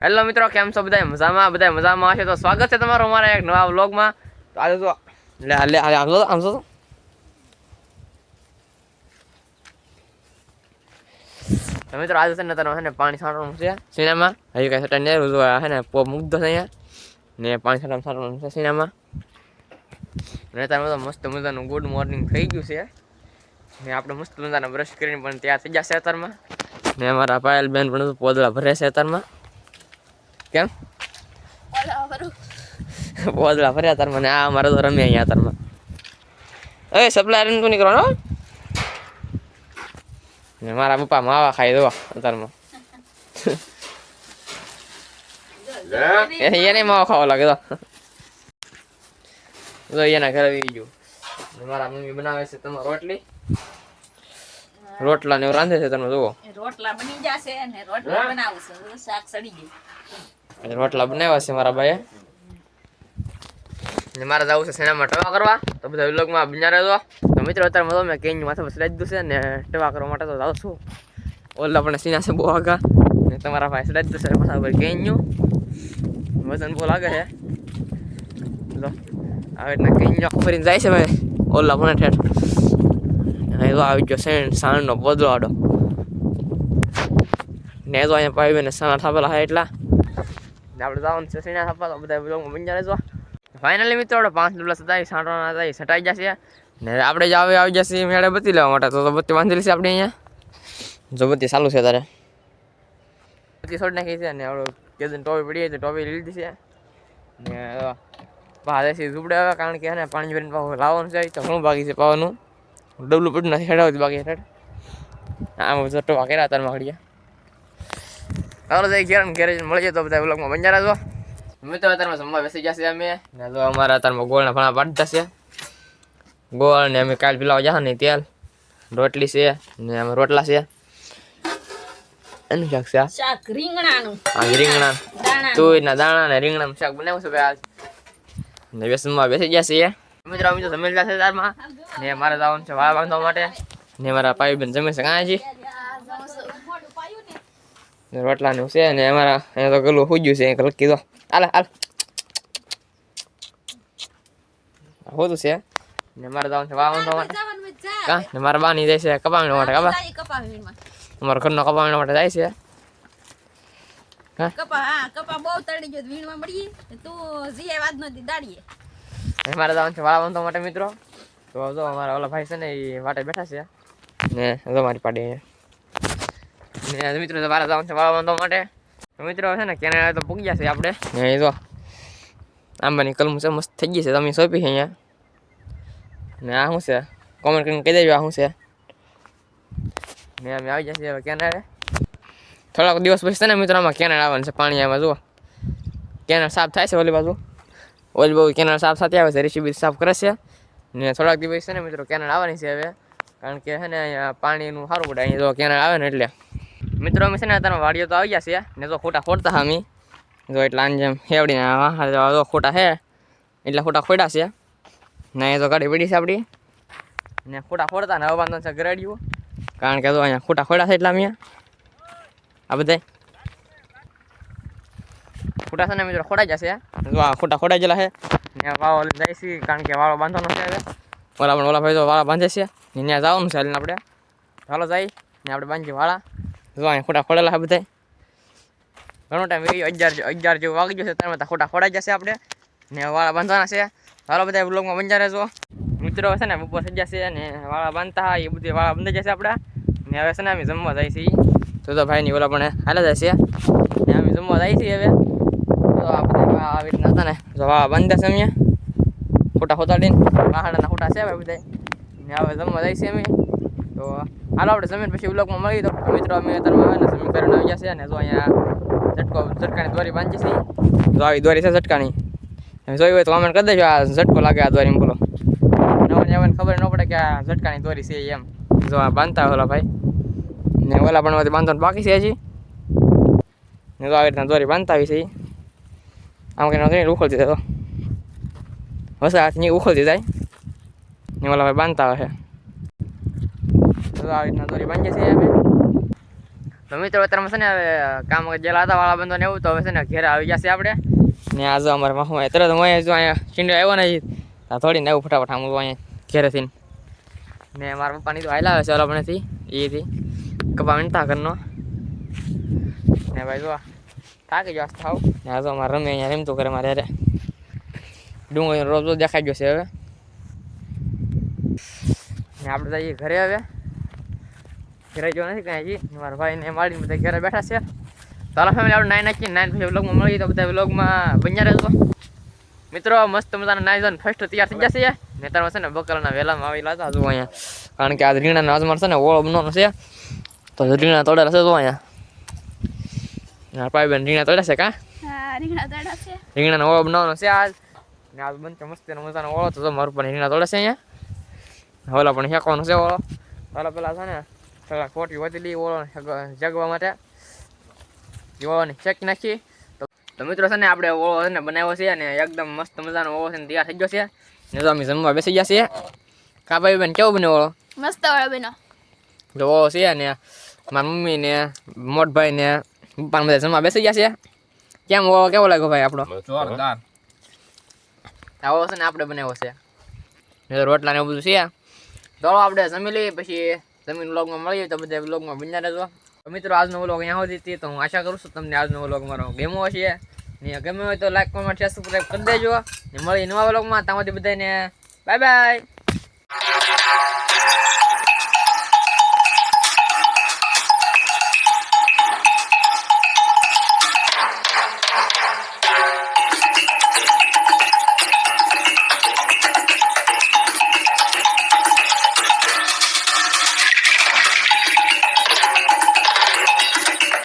Hello મિત્રો, કેમ છો બધા મજામાં હશે? તો સ્વાગત છે તમારું અમારા એક નવા વ્લોગમાં. તો આજે તો આમ તો મિત્રો આજે છે ને તારે પાણી છાંટવાનું છે સીણામાં. હજી કાંઈ છટાઈ નહીં, હે ને પોપ મૂકતો છે અહીંયા ને પાણી છાંટવાનું છે સીણામાં. ને તારે તો મસ્ત મજાનું ગુડ મોર્નિંગ થઈ ગયું છે ને આપણે મસ્ત મજાના બ્રશ કરીને પણ તૈયાર થઈ જશે અત્યારમાં. ને અમારા પાયલ બેન પણ પોદળા ભરે છે અત્યારમાં. કેમ પોદળા ભર્યા તારમાં ને આ અમારે તો રમે અહીંયા તારમાં. એ સપ્લાયર તો નહીં કરવાનો ને મારા પપ્પા માવા ખાઈ દો અત્યારમાં. એને માવા ખાવા લાગે તો એના ઘરે આવી ગયું. મારા મમ્મી બનાવે છે તમારે રોટલા ને એવું રાંધે છે તમે જુઓ. રોટલા બની જશે ને રોટલા બનાવશું, શાક સડી ગયું. રોટલા બનાવ્યા છે મારા ભાઈએ ને મારે જવું છે સેનામાં ટવા કરવા. તો બધા વ્લોગમાં બન્યા રહેજો. તો મિત્રો અત્યારે મેં કેની માથે બસ લઈ દીધું છે ને ટવા કરવા માટે તો જાઉં છું. ઓલા પણ સીના છે બહુ આગા ને તમારા ભાઈ લઈ દીધું છે પાછા ભાઈ કેન્યું વજન બહુ લાગે છે. તો આવી રીતના કેન્યું ફરીને જાય છે ભાઈ ઓલા પણ ઠેઠ. અહીં તો આવી ગયો સાણનો પોદળો આડો ને તો અહીંયા પાઈ ને સાણા થાપેલા હોય એટલા આપણે જવાનું છે સીણા થાપા. તો બધા વ્લોગમાં બન્યા રહેજો. ફાઇનલી મિત્રો આપણે 5 ડબલા સતાઈ સાંટવાના હતા, સટાઈ જશે ને આપણે જ આવી જશે મેળે બત્તી લેવા માટે. તો બત્તી બાંધેલી છે આપણે અહીંયા. જો બત્તી ચાલુ છે તારે બત્તી છોડી નાખી છે ને આપણે કેદન ટોપી પડી તો ટોપી લીધી છે ને બહાર જશે ઝૂપડે હવે, કારણ કે ને પાણી ભરીને પાવું લાવવાનું છે. તો ઘણું બાકી છે પાવાનું, ડબલું પડું નથી હેડાવતી બાકી હેઠ. આમ ટોપા કર્યા તારમાં ઘડિયા. ચાલો જઈ ઘેર મળી જાય તો બધા વ્લોગમાં બન્યા રહેજો. મિત્રો અત્યારમાં જમવા બેસી જશે અમે ને જો અમારા અત્યારમાં ગોળના ફણા પાડતા છે. ગોળ ને અમે કાલ પીલાવા જશે ને તેલ, રોટલી છે ને અમે રોટલા છે. એનું શાક છે શાક રીંગણાનું. હા રીંગણા તુરના દાણા ને રીંગણાનું શાક બનાવ્યું છે ભાઈ આજ ને બેસનમાં બેસી જશે. મિત્રો અમે તો જમેલ જશે તારમાં ને મારે જવાનું છે વાળા બાંધવા માટે ને મારા પાઈ બેન જમે છે કાંઈ રોટલાનું છે ને અમારા અહીંયા તો ગલું સુજ્યું છે એક લખી દો હાલ હોતું છે ને મારે જવાનું છે વાળા બાંધવા માટે. કા ને મારા બાની જાય છે કપાવવા માટે. અમારા ઘરનો કપાવવા માટે જાય છે. કપા બહુ તળી ગયો વીણવા મળી તું જીએ વાત નથી દાડીએ. મારે જવાનું છે વાળા બાંધવા માટે મિત્રો. તો જો અમારા ઓલા ભાઈ છે ને એ વાટે બેઠા છે ને જો મારી પાડી ને મિત્રો મારે જવાનું છે વાળા બાંધવા માટે. તો મિત્રો છે ને કેનેડા તો પૂગી જશે આપણે ને જો આંબાની કલમ છે મસ્ત થઈ ગઈ છે, તમે સોંપી છે અહીંયા. ને આ શું છે કોમેન્ટ કરીને કહી દેજો આ શું છે ને અમે આવી જશે હવે કેનેડા. થોડાક દિવસ પછી છે ને મિત્રો આમાં કેનેડા આવવાનું છે પાણી. આમાં જુઓ કેનેડા સાફ થાય છે ઓલી બાજુ, ઓલી બાજુ કેનેડા સાફ થતી આવે છે, રેસીપી સાફ કરે છે ને થોડાક દિવસ છે ને મિત્રો કેનેડા આવવાની છે હવે, કારણ કે છે ને અહીંયા પાણીનું સારું પડે અહીંયા જો કેનેડા આવે ને એટલે. મિત્રો અમે છે ને અત્યારે વાડીઓ તો આવી જશે ને જો ખોટા ખોડતા હા અમે જો એટલા જેમ હેવડીને જો ખોટા છે એટલા ખોટા ખોડા છે ને એ તો ગાડી પડી છે આપણી ને ખોટા ખોડતા ને હવે બાંધવાનું છે ગરાડિયું, કારણ કે જો અહીંયા ખોટા ખોડા છે એટલા અમે આ બધા ખોટા છે ને મિત્રો ખોડાઈ જશે. જો આ ખોટા ખોડાઈ ગયેલા છે ને વાળો જાય છે, કારણ કે વાળો બાંધવાનો છે હવે. ઓલા ભાઈ તો વાળા બાંધે છે ને ત્યાં જવાનું છે એટલે આપણે ચાલો જાય ને આપણે બાંધીએ વાળા. જો અહીંયા ખોટા ખોડેલા છે બધા ઘણો ટાઈમ 11 જેવું વાગી જશે ત્યારે ખોટા ખોડાઈ જશે આપણે ને વાળા બાંધવાના છે. ચાલો બધા બ્લોગમાં બન્યા રહેજો. મિત્રો છે ને બપોર થઈ જશે ને વાળા બાંધતા એ બધી વાળા બંધાઈ જશે આપણા ને હવે છે ને અમે જમવા જાય છીએ. તો ભાઈની ઓલા પણ હાલે જાય છે ને અમે જમવા જાય છીએ હવે. તો આ બધા આવી રીતના હતા ને જો વાળા બાંધતા છે અમે ખોટા ખોતાડીને વાહડાના ખોટા છે ભાઈ બધા ને હવે જમવા જાય છે અમે. તો હાલો આપણે જમીન પછી વ્લોગમાં મળી. તો મિત્રો અમે અત્યારમાં આવે ને જમીન કરીને આવી જશે ને જો અહીંયા ઝટકાની દોરી બાંધી છે. જો આવી દોરી છે ઝટકાની, તમે જોઈ હોય તો કમેન્ટ કરી દેજો આ ઝટકો લાગે આ દોરી બોલો. નવાને ખબર ન પડે કે આ ઝટકાની દોરી છે એમ. જો આ બાંધતા હોય ઓલા ભાઈ ને ઓલા પણ બધી બાંધવાનું બાકી છે હજી ને જો આવી રીતના દોરી બાંધતા આવી છે. આમ કંઈ ઉખલતી જાય તો હશે હાથની ઉખલતી જાય ને ઓલા ભાઈ બાંધતા હોય. તો આવી રીતના દોરી બાંધીએ છીએ અમે તો મિત્રો અત્યારમાં છે ને હવે કામ ગયેલા હતા વાળા બંધો ને એવું તો હવે છે ને ઘેરે આવી જશે આપણે ને આજે અમારે માહું તરત હું અહીંયા જો અહીંયા ચીંડો આવ્યો ને થોડી ને એવું ફટાફટ આમ અહીંયા ઘેરેથી ને મારા પપ્પાની તો હાલા આવે છે ઓલાપણેથી એથી કપા વીણતા ઘરનો ને ભાઈ જો થાકી ગયો થાવ ને આ જો અમારે રમે અહીંયા રમતું કરે મારે યારે ડુંગળી રોજ રોજ દેખાઈ ગયો છે હવે ને આપણે જઈએ ઘરે હવે ઘરે જો નથી કાંઈ હજી મારા ભાઈ ને માડીને બધા ઘરે બેઠા છે તારા ફેમિલી આપણે નાઈ નાખીએ નાઈન પછી વ્લોગમાં મળી તો બધા વ્લોગમાં બન્યા રહેજો મિત્રો મસ્ત મજાના નાઈ જઈને ફર્સ્ટ તૈયાર થઈ જશે ને તારમાં છે ને બકરાના વેલામાં આવેલા હતા હજુ અહીંયા કારણ કે આ રીંગણાના આજમાર છે ને ઓળો બનાવવાનો છે તો રીંગણા તોડેલા છે જો અહીંયા પાઈ બેન રીંગણા તોડ્યા છે કાં રીંગણાનો ઓળો બનાવવાનો છે આજ ને આજ બનશે મસ્ત મજાનો ઓળો તો મારું પણ રીંગણા તોડે છે અહીંયા ઓલા પણ શેકવાનો છે ઓળો ઓલા પેલા છે ને થોડા ખોટી વધી લઈ ઓળો જગવા માટે ઓળોને શેકી નાખી તો મિત્રો છે ને આપણે ઓળો છે ને બનાવ્યો છે અને એકદમ મસ્ત મજાનો ઓળો છે ને તૈયાર થઈ ગયો છે ને તો અમે જમવા બેસી ગયા છીએ કા ભાઈ બેન કેવો બને ઓળો મસ્ત વાળો બનો તો ઓળો છે ને મારા મમ્મી ને મોટભાઈ ને પપ્પા બધા જમવા બેસી ગયા છે કેમ ઓળો કેવો લાગ્યો ભાઈ આપણો જોરદાર આ ઓળો છે ને આપણે બનાવ્યો છે ને રોટલા ને એવું બધું છે તો આપણે જમી લઈએ પછી જમીન વ્લોગમાં મળીએ તો બધા વ્લોગમાં બન્યા રહેજો તો મિત્રો આજનો વ્લોગ અહીંયા સુધી હતી તો હું આશા કરું છું તમને આજનો વ્લોગ મારો ગમ્યો હશે ને ગમ્યો હોય તો લાઈક કોમેન્ટ શેર સબસ્ક્રાઈબ કરી દેજો ને મળી નવા વ્લોગમાં ત્યાં સુધી બધાને બાય બાય